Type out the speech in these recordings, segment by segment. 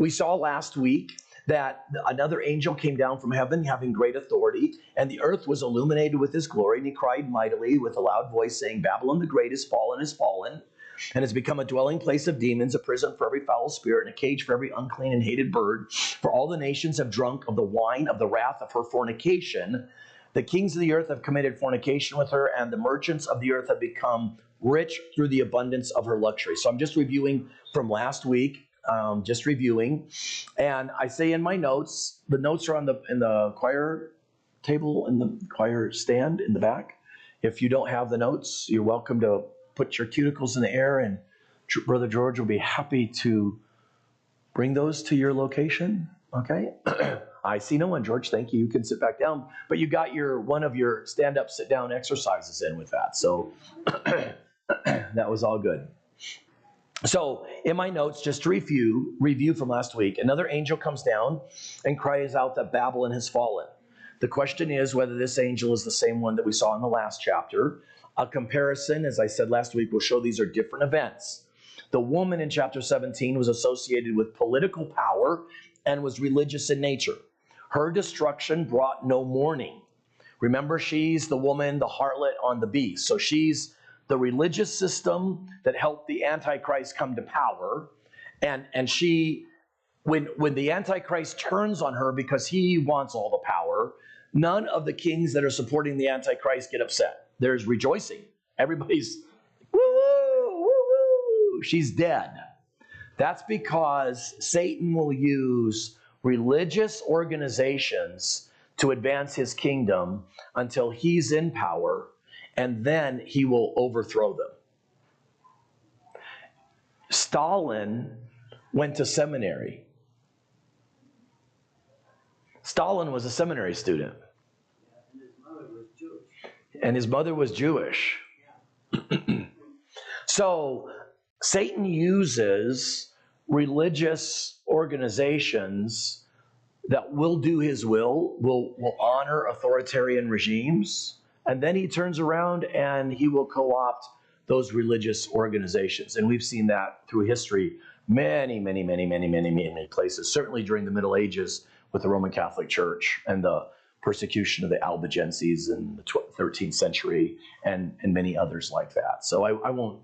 We saw last week that another angel came down from heaven having great authority, and the earth was illuminated with his glory, and he cried mightily with a loud voice, saying, Babylon the great is fallen, and has become a dwelling place of demons, a prison for every foul spirit, and a cage for every unclean and hated bird. For all the nations have drunk of the wine of the wrath of her fornication. The kings of the earth have committed fornication with her, and the merchants of the earth have become rich through the abundance of her luxury. So I'm just reviewing from last week, and I say in my notes, the notes are in the choir table, in the choir stand in the back. If you don't have the notes, you're welcome to put your cuticles in the air, and Brother George will be happy to bring those to your location. Okay? I see no one, George. Thank you. You can sit back down. But you got one of your stand-up, sit-down exercises in with that. So that was all good. So in my notes, just to review from last week, another angel comes down and cries out that Babylon has fallen. The question is whether this angel is the same one that we saw in the last chapter. A comparison, as I said last week, will show these are different events. The woman in chapter 17 was associated with political power and was religious in nature. Her destruction brought no mourning. Remember, she's the woman, the harlot on the beast. So she's the religious system that helped the Antichrist come to power. And she, when the Antichrist turns on her because he wants all the power, none of the kings that are supporting the Antichrist get upset. There's rejoicing. Everybody's, woo, woo, woo, she's dead. That's because Satan will use religious organizations to advance his kingdom until he's in power, and then he will overthrow them. Stalin went to seminary. Stalin was a seminary student. And his mother was Jewish. And his mother was Jewish. So Satan uses religious organizations that will do his will honor authoritarian regimes, and then he turns around and he will co-opt those religious organizations. And we've seen that through history many places, certainly during the Middle Ages with the Roman Catholic Church and the persecution of the Albigenses in the 13th century and many others like that. So I won't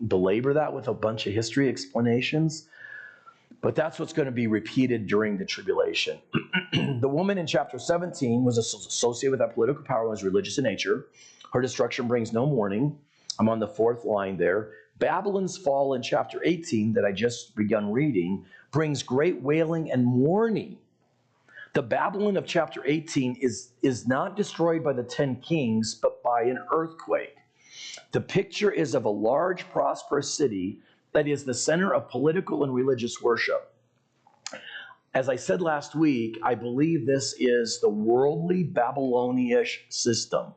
belabor that with a bunch of history explanations, but that's what's going to be repeated during the tribulation. The woman in chapter 17 was associated with that political power and was religious in nature. Her destruction brings no mourning. I'm on the fourth line there. Babylon's fall in chapter 18 that I just begun reading brings great wailing and mourning. The Babylon of chapter 18 is not destroyed by the 10 kings, but by an earthquake. The picture is of a large, prosperous city that is the center of political and religious worship. As I said last week, I believe this is the worldly Babylonish system.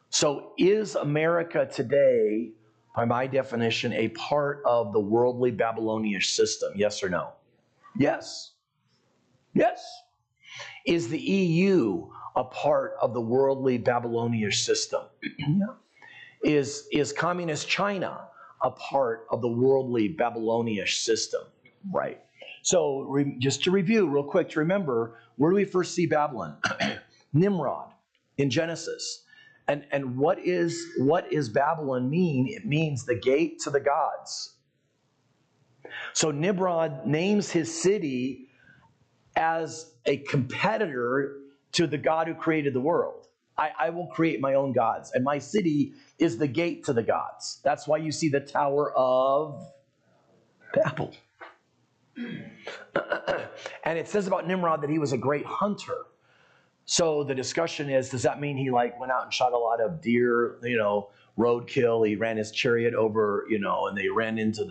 So is America today, by my definition, a part of the worldly Babylonish system? Yes or no? Yes. Yes. Is the EU a part of the worldly Babylonish system? Yeah. Is communist China a part of the worldly Babylonish system? Right. So just to review real quick, to remember, where do we first see Babylon? Nimrod in Genesis. And what is Babylon mean? It means the gate to the gods. So Nimrod names his city as a competitor to the God who created the world. I will create my own gods, and my city is the gate to the gods. That's why you see the Tower of Babel. And it says about Nimrod that he was a great hunter. So the discussion is, does that mean he went out and shot a lot of deer, roadkill? He ran his chariot over, and they ran into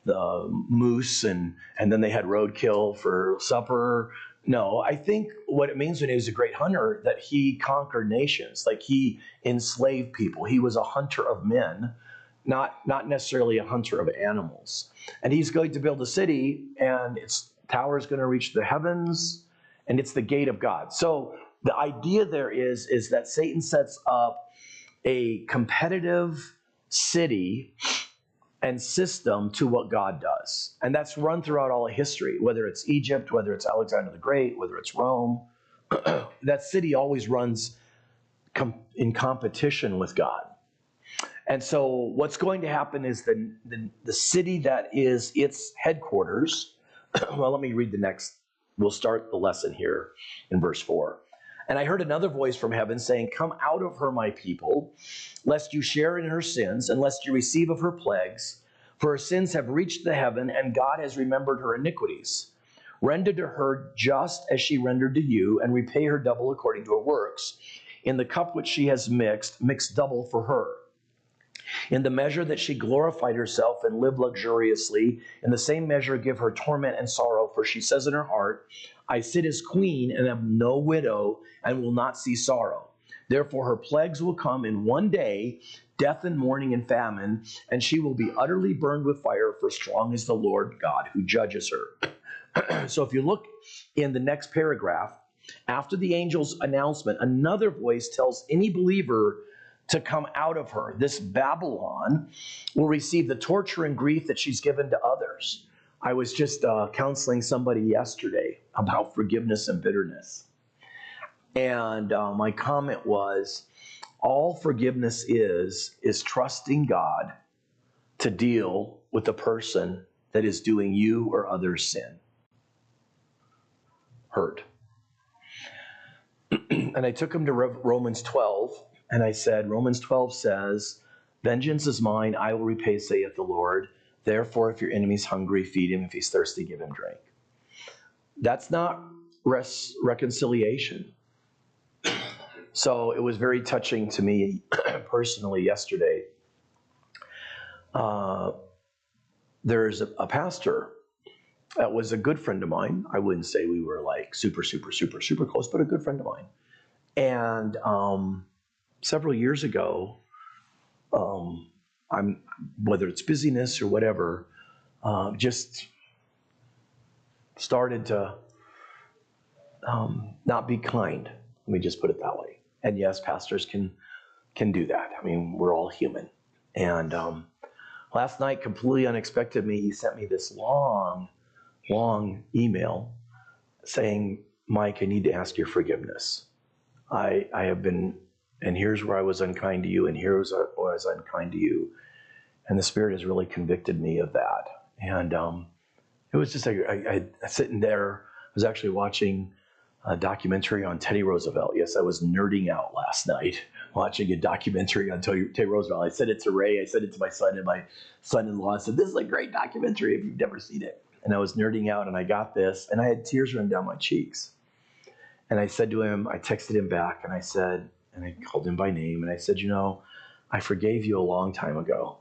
the moose, and then they had roadkill for supper. No, I think what it means when he was a great hunter, that he conquered nations, like he enslaved people. He was a hunter of men, not necessarily a hunter of animals. And he's going to build a city, and its tower is going to reach the heavens, and it's the gate of God. So the idea there is that Satan sets up a competitive city and system to what God does. And that's run throughout all of history, whether it's Egypt, whether it's Alexander the Great, whether it's Rome. That city always runs in competition with God. And so what's going to happen is the city that is its headquarters, well, let me read the next. We'll start the lesson here in verse 4. And I heard another voice from heaven saying, "Come out of her, my people, lest you share in her sins, and lest you receive of her plagues. For her sins have reached the heaven, and God has remembered her iniquities. Render to her just as she rendered to you, and repay her double according to her works. In the cup which she has mixed, mix double for her. In the measure that she glorified herself and lived luxuriously, in the same measure give her torment and sorrow. For she says in her heart, I sit as queen and am no widow and will not see sorrow. Therefore her plagues will come in one day, death and mourning and famine, and she will be utterly burned with fire, for strong is the Lord God who judges her." So if you look in the next paragraph, after the angel's announcement, another voice tells any believer to come out of her. This Babylon will receive the torture and grief that she's given to others. I was just counseling somebody yesterday about forgiveness and bitterness. And my comment was, all forgiveness is trusting God to deal with the person that is doing you or others sin, hurt. And I took him to Romans 12, and I said, Romans 12 says, "Vengeance is mine, I will repay, saith the Lord. Therefore, if your enemy's hungry, feed him. If he's thirsty, give him drink." That's not reconciliation. So it was very touching to me personally yesterday. There's a pastor that was a good friend of mine. I wouldn't say we were like super close, but a good friend of mine. And several years ago, whether it's busyness or whatever, just started to not be kind. Let me just put it that way. And yes, pastors can do that. I mean, we're all human. And last night, completely unexpected, he sent me this long email saying, "Mike, I need to ask your forgiveness. I have been, and here's where I was unkind to you, and here's where I was unkind to you." And the Spirit has really convicted me of that. And it was just I sitting there. I was actually watching a documentary on Teddy Roosevelt. Yes, I was nerding out last night watching a documentary on Teddy Roosevelt. I said it to Ray. I said it to my son, and my son-in-law said, "This is a great documentary if you've never seen it." And I was nerding out, and I got this, and I had tears running down my cheeks. And I said to him, I texted him back, and I said, and I called him by name, and I said, I forgave you a long time ago.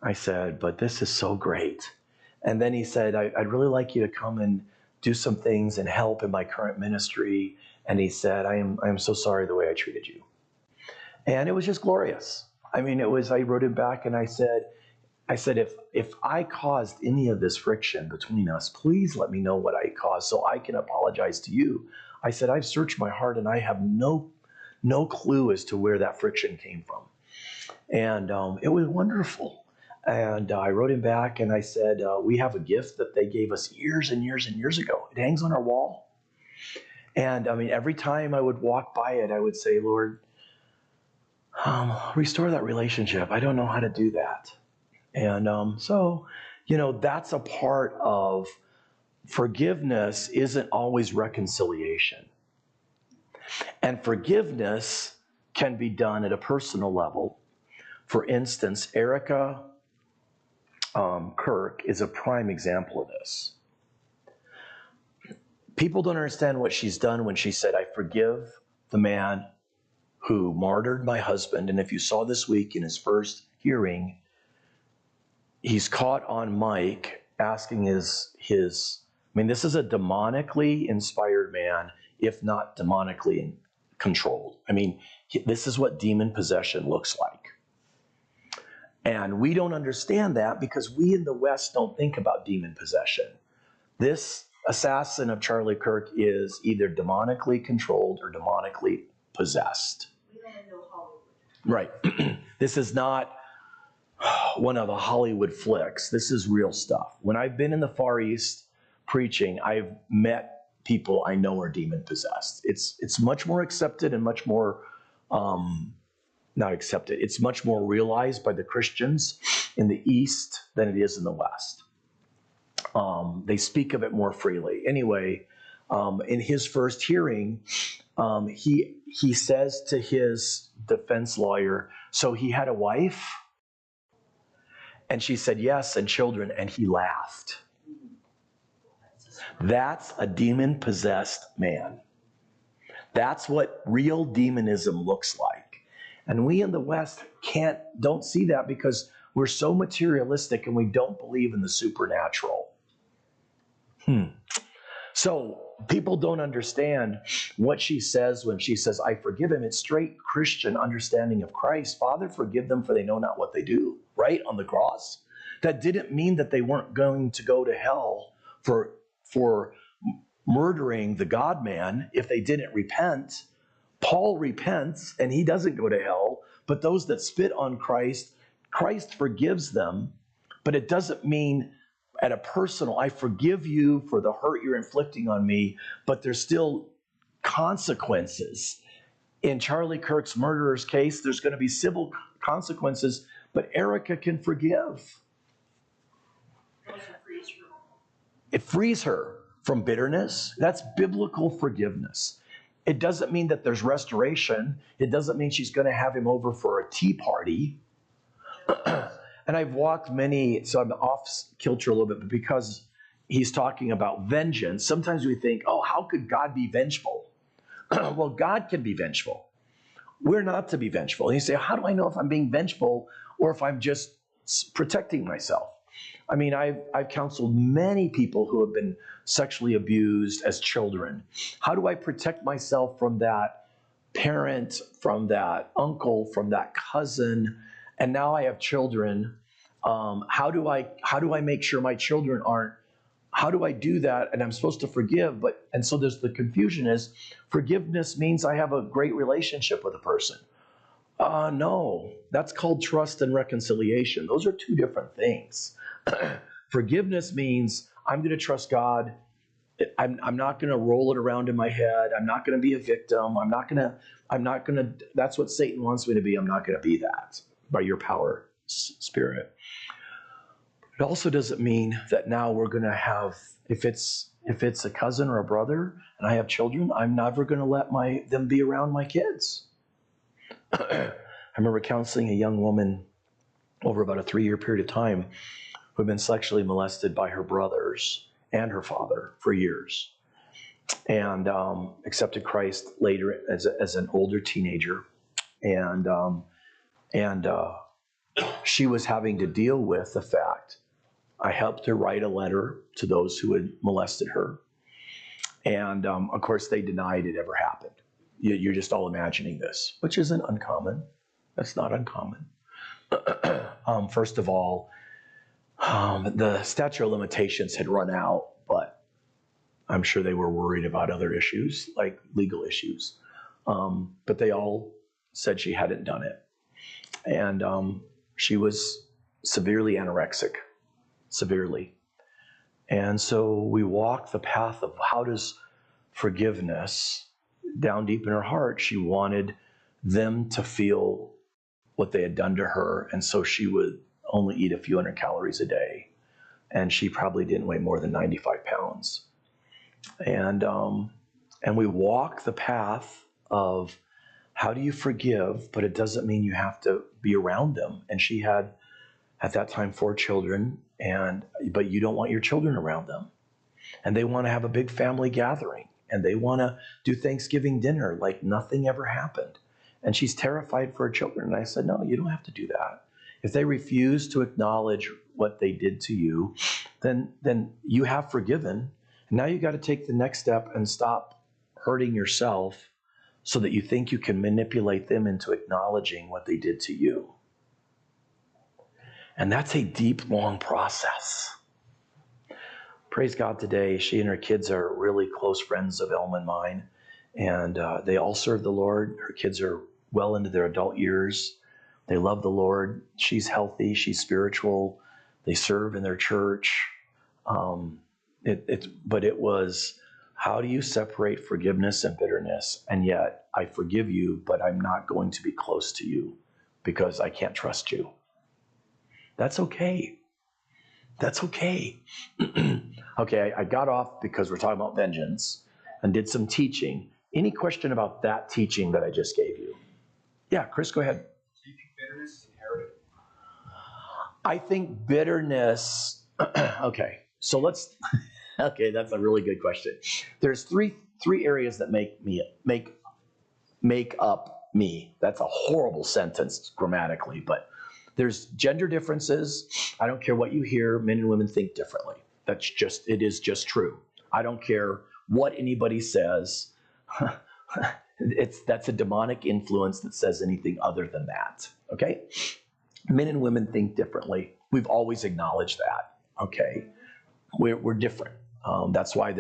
I said, but this is so great. And then he said, I'd really like you to come and do some things and help in my current ministry. And he said, I am so sorry the way I treated you. And it was just glorious. I mean, I wrote him back and I said, if I caused any of this friction between us, please let me know what I caused so I can apologize to you. I said, I've searched my heart and I have no clue as to where that friction came from. And it was wonderful. And I wrote him back and I said, we have a gift that they gave us years and years and years ago. It hangs on our wall. And I mean, every time I would walk by it, I would say, Lord, restore that relationship. I don't know how to do that. And so, that's a part of forgiveness. Isn't always reconciliation. And forgiveness can be done at a personal level. For instance, Erica Kirk is a prime example of this. People don't understand what she's done when she said, I forgive the man who martyred my husband. And if you saw this week in his first hearing, he's caught on mic asking this is a demonically inspired man, if not demonically controlled. I mean, this is what demon possession looks like. And we don't understand that because we in the West don't think about demon possession. This assassin of Charlie Kirk is either demonically controlled or demonically possessed. We only know Hollywood. Right. This is not one of the Hollywood flicks. This is real stuff. When I've been in the Far East preaching, I've met people I know are demon possessed. It's much more accepted and much more not accepted. It's much more realized by the Christians in the East than it is in the West. They speak of it more freely. Anyway, in his first hearing, he says to his defense lawyer, "So he had a wife?" And she said, "Yes, and children," and he laughed. That's a demon-possessed man. That's what real demonism looks like. And we in the West don't see that because we're so materialistic and we don't believe in the supernatural. So people don't understand what she says when she says, "I forgive him." It's straight Christian understanding of Christ. Father, forgive them, for they know not what they do. Right? On the cross. That didn't mean that they weren't going to go to hell for murdering the God-man if they didn't repent. Paul repents and he doesn't go to hell. But those that spit on Christ, Christ forgives them. But it doesn't mean at a personal, "I forgive you for the hurt you're inflicting on me," but there's still consequences. In Charlie Kirk's murderer's case, there's going to be civil consequences, but Erica can forgive. It frees her from bitterness. That's biblical forgiveness. It doesn't mean that there's restoration. It doesn't mean she's going to have him over for a tea party. And I've walked many, so I'm off kilter a little bit, but because he's talking about vengeance, sometimes we think, oh, how could God be vengeful? Well, God can be vengeful. We're not to be vengeful. And you say, how do I know if I'm being vengeful or if I'm just protecting myself? I mean, I've counseled many people who have been sexually abused as children. How do I protect myself from that parent, from that uncle, from that cousin? And now I have children. How do I make sure my children aren't? How do I do that? And I'm supposed to forgive, and so there's the confusion is forgiveness means I have a great relationship with a person. No, that's called trust and reconciliation. Those are two different things. Forgiveness means I'm going to trust God. I'm not going to roll it around in my head. I'm not going to be a victim. I'm not going to, that's what Satan wants me to be. I'm not going to be that by your power, Spirit. It also doesn't mean that now we're going to have, if it's a cousin or a brother and I have children, I'm never going to let them be around my kids. I remember counseling a young woman over about a 3-year period of time who had been sexually molested by her brothers and her father for years, and accepted Christ later as an older teenager, and she was having to deal with the fact. I helped her write a letter to those who had molested her, and of course they denied it ever happened. You're just all imagining this, which isn't uncommon. That's not uncommon. First of all, the statute of limitations had run out, but I'm sure they were worried about other issues, like legal issues. But they all said she hadn't done it. And she was severely anorexic, severely. And so we walked the path of how does forgiveness, down deep in her heart, she wanted them to feel what they had done to her. And so she would only eat a few hundred calories a day. And she probably didn't weigh more than 95 pounds. And we walk the path of how do you forgive, but it doesn't mean you have to be around them. And she had, at that time, 4 children, but you don't want your children around them. And they want to have a big family gathering. And they want to do Thanksgiving dinner like nothing ever happened. And she's terrified for her children. And I said, no, you don't have to do that. If they refuse to acknowledge what they did to you, then you have forgiven. And now you got to take the next step and stop hurting yourself so that you think you can manipulate them into acknowledging what they did to you. And that's a deep, long process. Praise God today, she and her kids are really close friends of Elma and mine. And they all serve the Lord. Her kids are well into their adult years. They love the Lord. She's healthy. She's spiritual. They serve in their church. But it was, how do you separate forgiveness and bitterness? And yet, I forgive you, but I'm not going to be close to you because I can't trust you. That's okay. That's okay. Okay, I got off because we're talking about vengeance and did some teaching. Any question about that teaching that I just gave you? Yeah, Chris, go ahead. Do you think bitterness is inherited? I think bitterness, okay, so let's, okay, that's a really good question. There's three areas that make up me. That's a horrible sentence grammatically, but there's gender differences. I don't care what you hear, men and women think differently. It is just true. I don't care what anybody says. That's a demonic influence that says anything other than that, okay? Men and women think differently. We've always acknowledged that, okay? We're different. That's why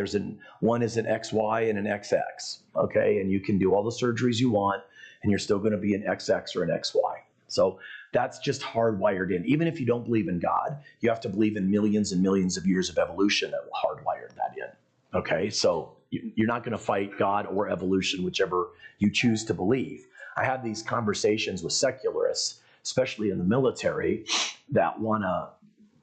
one is an XY and an XX, okay? And you can do all the surgeries you want, and you're still going to be an XX or an XY. So that's just hardwired in. Even if you don't believe in God, you have to believe in millions and millions of years of evolution that will hardwire that in, okay? So you're not going to fight God or evolution, whichever you choose to believe. I have these conversations with secularists, especially in the military, that want to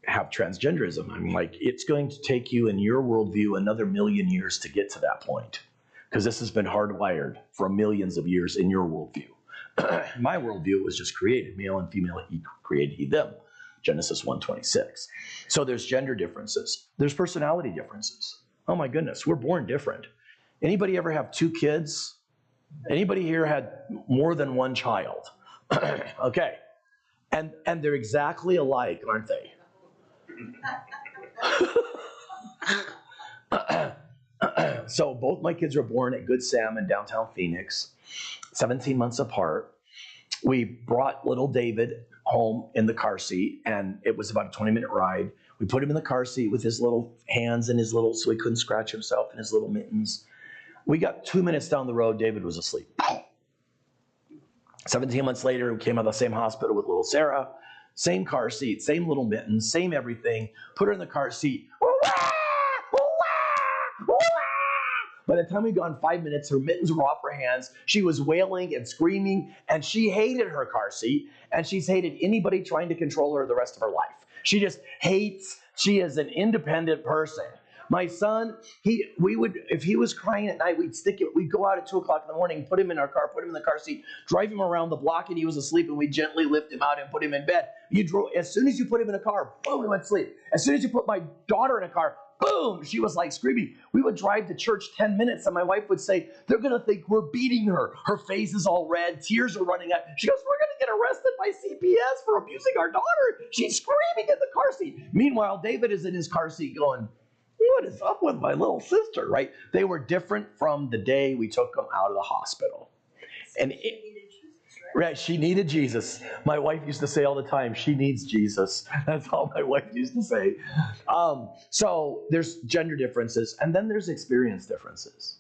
have transgenderism. I'm like, it's going to take you in your worldview another million years to get to that point, because this has been hardwired for millions of years in your worldview. My worldview was just created, male and female, he created he them, Genesis 1:26. So there's gender differences. There's personality differences. Oh my goodness, we're born different. Anybody ever have 2 kids? Anybody here had more than one child? Okay. And they're exactly alike, aren't they? So both my kids were born at Good Sam in downtown Phoenix, 17 months apart. We brought little David home in the car seat, and it was about a 20-minute ride. We put him in the car seat with his little hands and so he couldn't scratch himself in his little mittens. We got 2 minutes down the road, David was asleep. 17 months later, we came out of the same hospital with little Sarah, same car seat, same little mittens, same everything. Put her in the car seat. By the time we'd gone 5 minutes, her mittens were off her hands. She was wailing and screaming, and she hated her car seat, and she's hated anybody trying to control her the rest of her life. She just hates, she is an independent person. My son, if he was crying at night, we'd go out at 2 o'clock in the morning, put him in our car, put him in the car seat, drive him around the block, and he was asleep, and we'd gently lift him out and put him in bed. As soon as you put him in a car, boom, he went to sleep. As soon as you put my daughter in a car, boom, she was like screaming. We would drive to church 10 minutes, and my wife would say, they're going to think we're beating her. Her face is all red. Tears are running out. She goes, we're going to get arrested by CPS for abusing our daughter. She's screaming in the car seat. Meanwhile, David is in his car seat going, what is up with my little sister, right? They were different from the day we took them out of the hospital. And right, she needed Jesus. My wife used to say all the time, she needs Jesus. That's all my wife used to say. So there's gender differences, and then there's experience differences.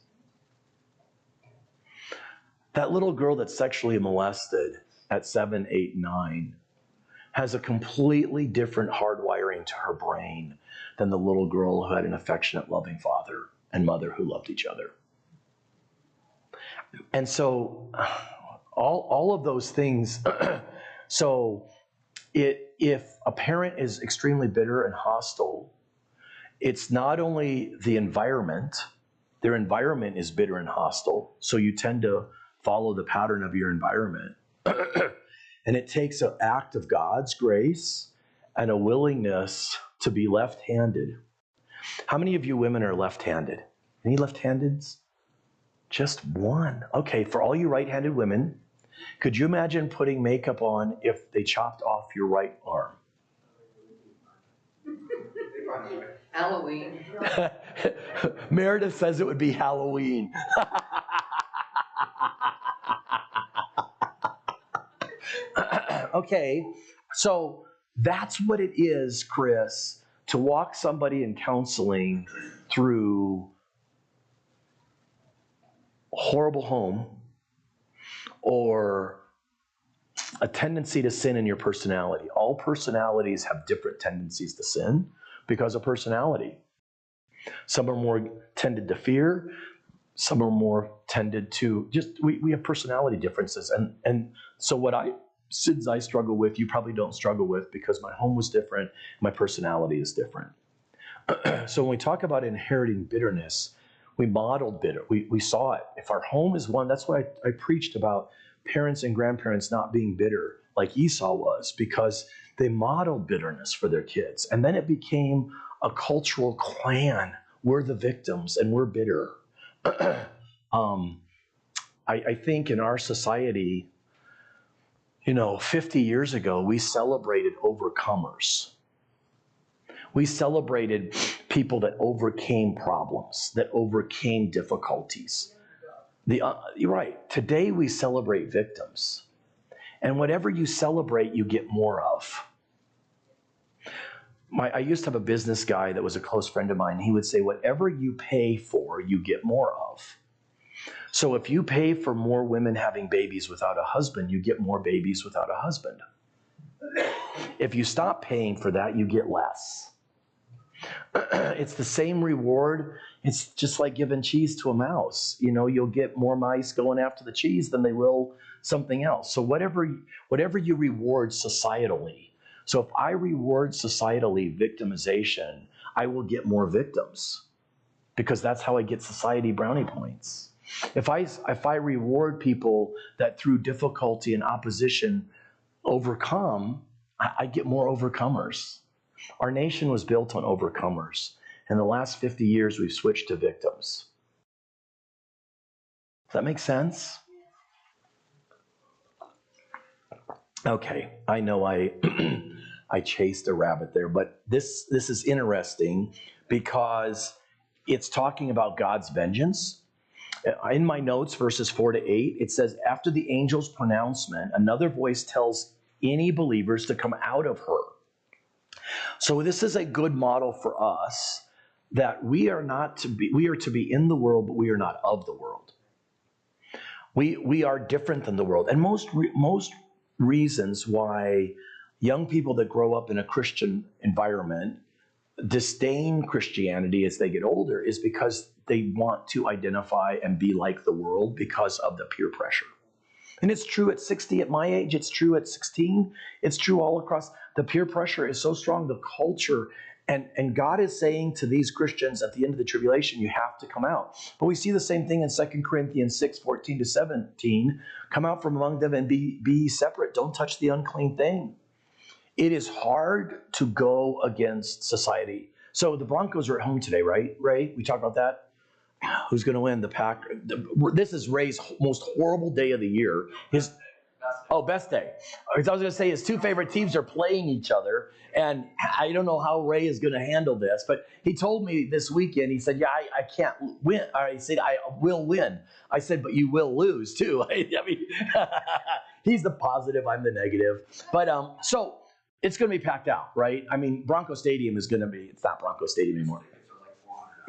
That little girl that's sexually molested at 7, 8, 9 has a completely different hardwiring to her brain than the little girl who had an affectionate, loving father and mother who loved each other. And so all of those things, so if a parent is extremely bitter and hostile, it's not only the environment, their environment is bitter and hostile, so you tend to follow the pattern of your environment. And it takes an act of God's grace and a willingness to be left-handed. How many of you women are left-handed? Any left-handeds? Just one. Okay, for all you right-handed women, could you imagine putting makeup on if they chopped off your right arm? Halloween. Meredith says it would be Halloween. Okay, so that's what it is, Chris, to walk somebody in counseling through horrible home or a tendency to sin in your personality. All personalities have different tendencies to sin because of personality. Some are more tended to fear. Some are more tended to we have personality differences. And so sins I struggle with, you probably don't struggle with because my home was different. My personality is different. So when we talk about inheriting bitterness, we modeled bitter. We saw it. If our home is one, that's why I preached about parents and grandparents not being bitter like Esau was, because they modeled bitterness for their kids. And then it became a cultural clan. We're the victims and we're bitter. I think in our society, 50 years ago, we celebrated overcomers. We celebrated people that overcame problems, that overcame difficulties. You're right. Today we celebrate victims. And whatever you celebrate, you get more of. I used to have a business guy that was a close friend of mine. He would say, whatever you pay for, you get more of. So if you pay for more women having babies without a husband, you get more babies without a husband. If you stop paying for that, you get less. It's the same reward. It's just like giving cheese to a mouse. You'll get more mice going after the cheese than they will something else. So whatever you reward societally. So if I reward societally victimization, I will get more victims because that's how I get society brownie points. If I reward people that through difficulty and opposition overcome, I get more overcomers. Our nation was built on overcomers. In the last 50 years, we've switched to victims. Does that make sense? Okay, I know I chased a rabbit there, but this is interesting because it's talking about God's vengeance. In my notes, verses 4-8, it says, after the angel's pronouncement, another voice tells any believers to come out of her. So this is a good model for us that we are to be in the world, but we are not of the world. We are different than the world. And most reasons why young people that grow up in a Christian environment disdain Christianity as they get older is because they want to identify and be like the world because of the peer pressure. And it's true at 60 at my age, it's true at 16, it's true all across. The peer pressure is so strong, the culture, and God is saying to these Christians at the end of the tribulation, you have to come out. But we see the same thing in 2 Corinthians 6:14-17, come out from among them and be separate, don't touch the unclean thing. It is hard to go against society. So the Broncos are at home today, right, Ray? We talked about that. Who's going to win? The Packers. This is Ray's most horrible day of the year. Best day. I was going to say his two favorite teams are playing each other, and I don't know how Ray is going to handle this, but he told me this weekend, he said, I can't win. I said, I will win. I said, but you will lose too. I mean, he's the positive, I'm the negative. But so it's going to be packed out, right? I mean, Bronco Stadium is going to be, it's not Bronco Stadium anymore.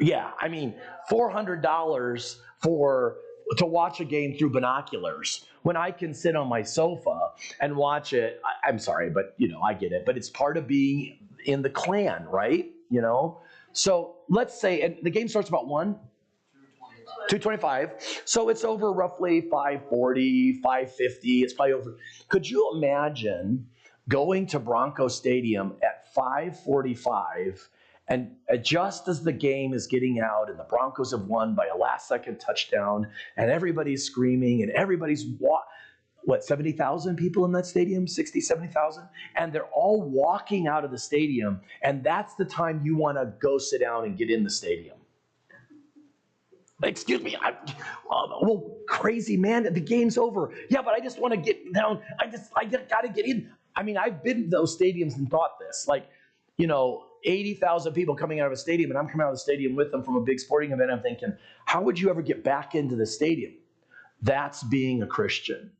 Yeah, I mean, $400 to watch a game through binoculars when I can sit on my sofa and watch it. I'm sorry, but I get it. But it's part of being in the clan, right? So let's say, and the game starts about 2:25. So it's over roughly 5:40, 5:50. It's probably over. Could you imagine going to Bronco Stadium at 5:45? And just as the game is getting out and the Broncos have won by a last-second touchdown and everybody's screaming and everybody's, 70,000 people in that stadium? 60, 70,000? And they're all walking out of the stadium, and that's the time you want to go sit down and get in the stadium. Excuse me, crazy man, the game's over. Yeah, but I just want to get down. I got to get in. I mean, I've been to those stadiums and thought this, 80,000 people coming out of a stadium, and I'm coming out of the stadium with them from a big sporting event. I'm thinking, how would you ever get back into the stadium? That's being a Christian.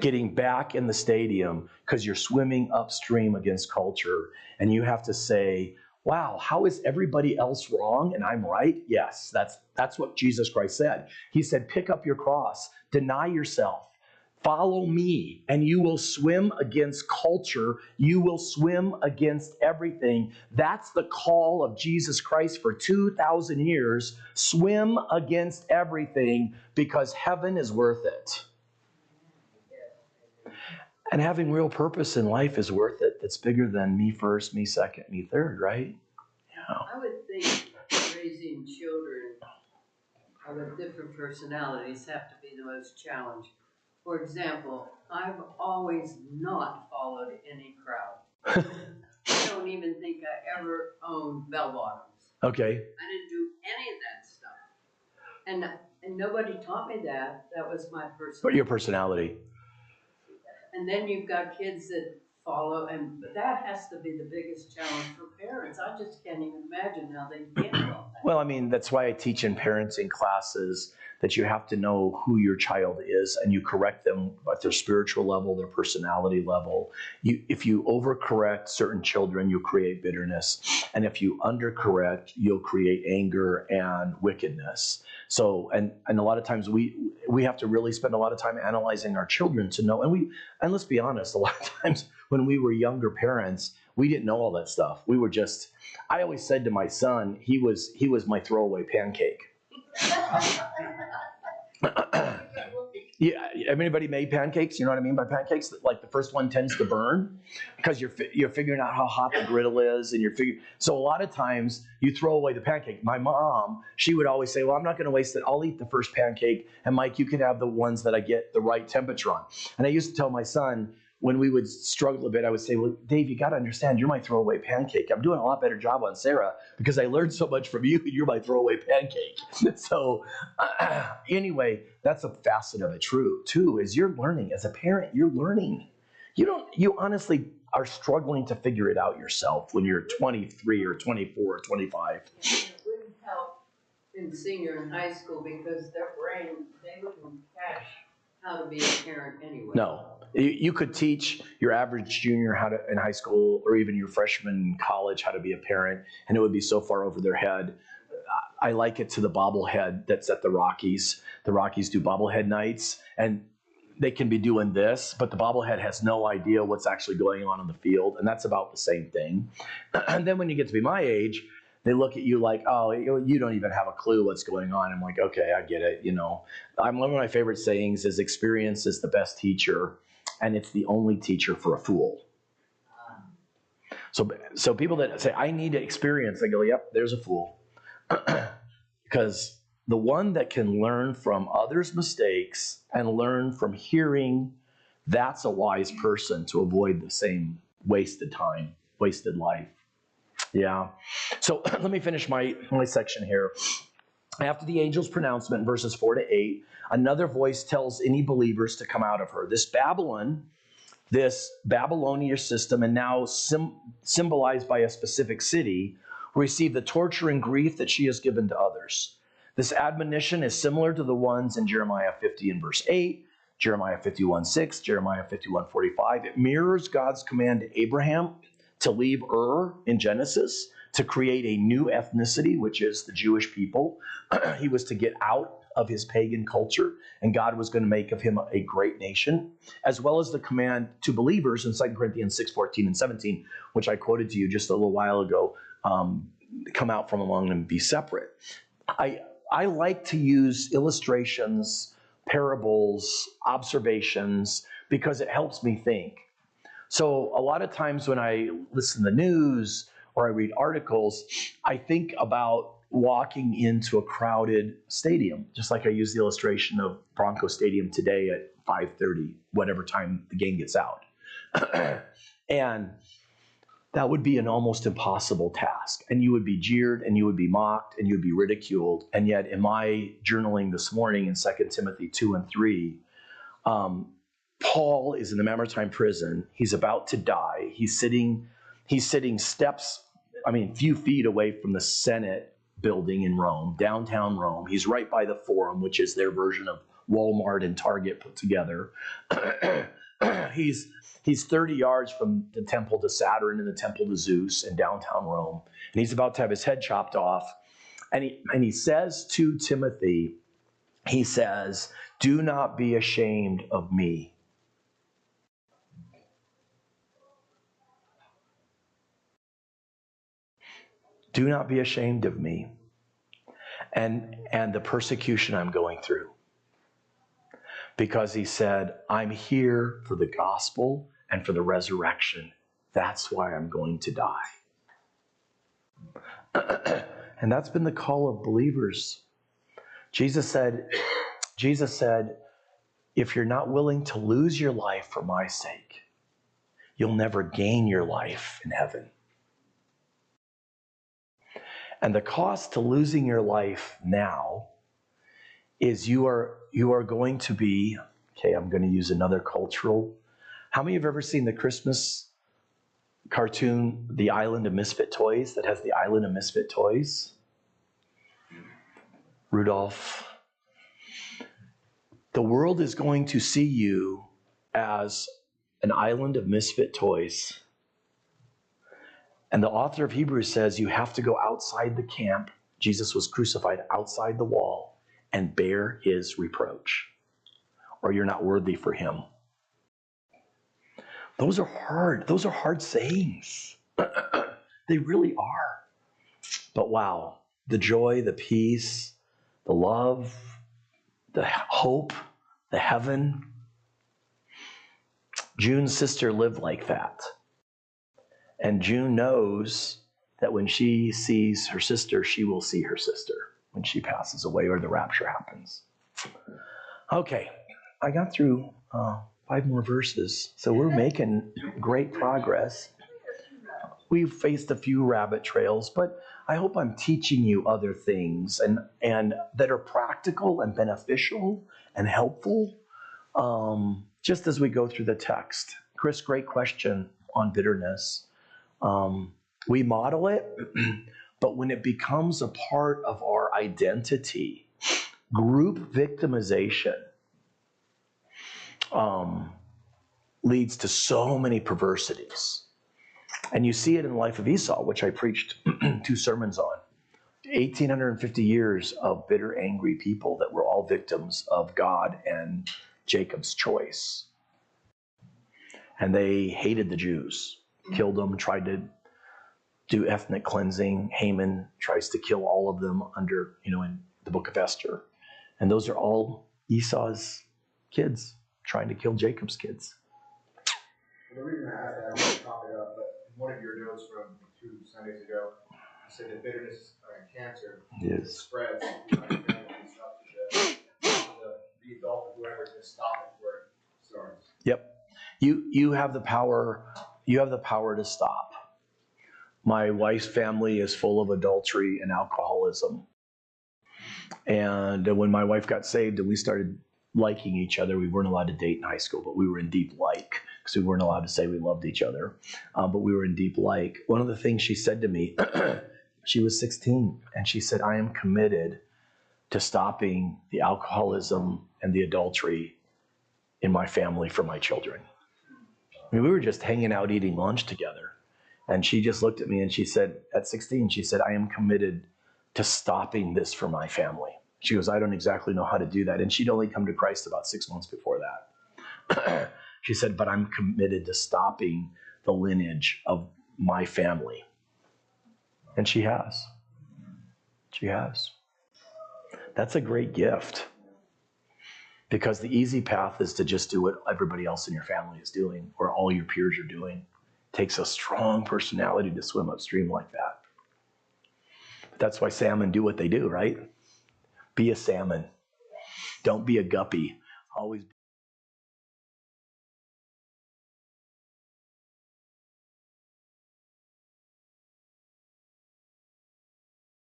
Getting back in the stadium because you're swimming upstream against culture, and you have to say, wow, how is everybody else wrong and I'm right? Yes, that's what Jesus Christ said. He said, pick up your cross, deny yourself, Follow me, and you will swim against culture. You will swim against everything. That's the call of Jesus Christ for 2,000 years. Swim against everything because heaven is worth it. And having real purpose in life is worth it. It's bigger than me first, me second, me third, right? Yeah. I would think raising children with different personalities have to be the most challenging. For example, I've always not followed any crowd. I don't even think I ever owned bell bottoms. Okay. I didn't do any of that stuff. And nobody taught me that. That was my personality. But your personality. And then you've got kids that follow, but that has to be the biggest challenge for parents. I just can't even imagine how they handle that. Well, I mean, that's why I teach in parenting classes that you have to know who your child is and you correct them at their spiritual level, their personality level. If you overcorrect certain children, you'll create bitterness. And if you undercorrect, you'll create anger and wickedness. So, and a lot of times we have to really spend a lot of time analyzing our children to know. And let's be honest, a lot of times when we were younger parents, we didn't know all that stuff. We were just, I always said to my son, he was my throwaway pancake. Yeah, anybody made pancakes? You know what I mean by pancakes? Like the first one tends to burn because you're figuring out how hot the griddle is, and so a lot of times you throw away the pancake. My mom, she would always say, "Well, I'm not going to waste it. I'll eat the first pancake, and Mike, you can have the ones that I get the right temperature on." And I used to tell my son, when we would struggle a bit, I would say, "Well, Dave, you got to understand, you're my throwaway pancake. I'm doing a lot better job on Sarah because I learned so much from you, and you're my throwaway pancake." So anyway, that's a facet of it. True, too, is you're learning. As a parent, you're learning. You honestly are struggling to figure it out yourself when you're 23 or 24 or 25. It wouldn't help in senior and high school because their brain, they wouldn't catch how to be a parent anyway. No. You could teach your average junior in high school or even your freshman in college how to be a parent, and it would be so far over their head. I like it to the bobblehead that's at the Rockies. The Rockies do bobblehead nights, and they can be doing this, but the bobblehead has no idea what's actually going on in the field, and that's about the same thing. And then when you get to be my age, they look at you like, "Oh, you don't even have a clue what's going on." I'm like, "Okay, I get it." One of my favorite sayings is experience is the best teacher, and it's the only teacher for a fool. So people that say, "I need to experience," I go, "Yep, there's a fool." Because the one that can learn from others' mistakes and learn from hearing, that's a wise person to avoid the same wasted time, wasted life. Yeah. So let me finish my section here. After the angel's pronouncement, verses 4-8, another voice tells any believers to come out of her. This Babylonian system, and now symbolized by a specific city, receive the torture and grief that she has given to others. This admonition is similar to the ones in Jeremiah 50 and verse 8, Jeremiah 51:6, Jeremiah 51:45. It mirrors God's command to Abraham to leave Ur in Genesis to create a new ethnicity, which is the Jewish people. He was to get out of his pagan culture, and God was going to make of him a great nation, as well as the command to believers in 2 Corinthians 6:14 and 17, which I quoted to you just a little while ago, come out from among them, be separate. I like to use illustrations, parables, observations, because it helps me think. So a lot of times when I listen to the news or I read articles, I think about walking into a crowded stadium, just like I use the illustration of Bronco Stadium today at 5:30, whatever time the game gets out. And that would be an almost impossible task. And you would be jeered and you would be mocked and you would be ridiculed. And yet in my journaling this morning in 2 Timothy 2 and 3, Paul is in the Mamertine prison. He's about to die. He's sitting few feet away from the Senate building in Rome, downtown Rome. He's right by the Forum, which is their version of Walmart and Target put together. He's 30 yards from the temple to Saturn and the temple to Zeus in downtown Rome. And he's about to have his head chopped off. And he says to Timothy, he says, "Do not be ashamed of me, Do not be ashamed of me and the persecution I'm going through. Because he said, I'm here for the gospel and for the resurrection. That's why I'm going to die. And that's been the call of believers. Jesus said, if you're not willing to lose your life for my sake, you'll never gain your life in heaven. And the cost to losing your life now is you are going to be, okay, I'm going to use another cultural. How many have ever seen the Christmas cartoon, The Island of Misfit Toys, that has the Island of Misfit Toys? Rudolph. The world is going to see you as an island of misfit toys. And the author of Hebrews says you have to go outside the camp. Jesus was crucified outside the wall and bear his reproach, or you're not worthy for him. Those are hard sayings. They really are. But wow, the joy, the peace, the love, the hope, the heaven. June's sister lived like that. And June knows that when she sees her sister, she will see her sister when she passes away or the rapture happens. Okay, I got through 5 more verses, so we're making great progress. We've faced a few rabbit trails, but I hope I'm teaching you other things and that are practical and beneficial and helpful just as we go through the text. Chris, great question on bitterness. We model it, but when it becomes a part of our identity, group victimization leads to so many perversities. And you see it in the life of Esau, which I preached 2 sermons on. 1,850 years of bitter, angry people that were all victims of God and Jacob's choice. And they hated the Jews, killed them, tried to do ethnic cleansing. Haman tries to kill all of them in the book of Esther. And those are all Esau's kids trying to kill Jacob's kids. The reason I asked that, I want to top it up, but in one of your notes from 2 Sundays ago, you said that bitterness and cancer spreads throughout your family and stuff to the adult or whoever to stop it where it starts. Yep. You have the power. You have the power to stop. My wife's family is full of adultery and alcoholism. And when my wife got saved and we started liking each other, we weren't allowed to date in high school, but we were in deep like, because we weren't allowed to say we loved each other. But we were in deep like. One of the things she said to me, she was 16, and she said, I am committed to stopping the alcoholism and the adultery in my family for my children. I mean, we were just hanging out eating lunch together. And she just looked at me and she said, at 16, she said, I am committed to stopping this for my family. She goes, I don't exactly know how to do that. And she'd only come to Christ about 6 months before that. She said, but I'm committed to stopping the lineage of my family. And she has. She has. That's a great gift. Because the easy path is to just do what everybody else in your family is doing, or all your peers are doing. It takes a strong personality to swim upstream like that. But that's why salmon do what they do, right? Be a salmon. Don't be a guppy. Always